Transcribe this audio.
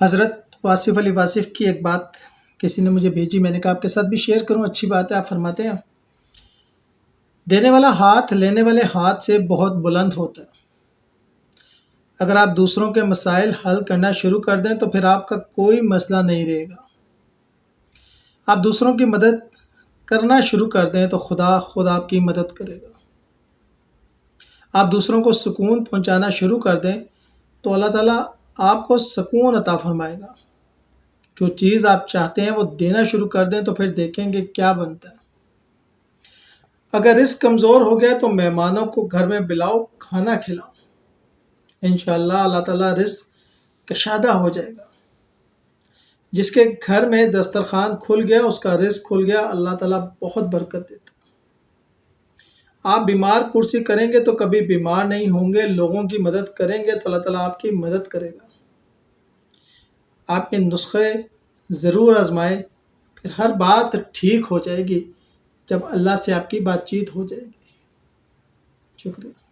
حضرت واصف علی واصف کی ایک بات کسی نے مجھے بھیجی، میں نے کہا آپ کے ساتھ بھی شیئر کروں، اچھی بات ہے۔ آپ فرماتے ہیں دینے والا ہاتھ لینے والے ہاتھ سے بہت بلند ہوتا ہے۔ اگر آپ دوسروں کے مسائل حل کرنا شروع کر دیں تو پھر آپ کا کوئی مسئلہ نہیں رہے گا۔ آپ دوسروں کی مدد کرنا شروع کر دیں تو خدا خود آپ کی مدد کرے گا۔ آپ دوسروں کو سکون پہنچانا شروع کر دیں تو اللہ تعالیٰ آپ کو سکون عطا فرمائے گا۔ جو چیز آپ چاہتے ہیں وہ دینا شروع کر دیں تو پھر دیکھیں گے کیا بنتا ہے۔ اگر رزق کمزور ہو گیا تو مہمانوں کو گھر میں بلاؤ، کھانا کھلاؤ، انشاءاللہ اللہ تعالیٰ رزق کشادہ ہو جائے گا۔ جس کے گھر میں دسترخوان کھل گیا اس کا رزق کھل گیا، اللہ تعالیٰ بہت برکت دیتا ہے۔ آپ بیمار پرسی کریں گے تو کبھی بیمار نہیں ہوں گے، لوگوں کی مدد کریں گے تو اللہ تعالیٰ آپ کی مدد کرے گا۔ آپ کے نسخے ضرور آزمائیں، پھر ہر بات ٹھیک ہو جائے گی جب اللہ سے آپ کی بات چیت ہو جائے گی۔ شکریہ۔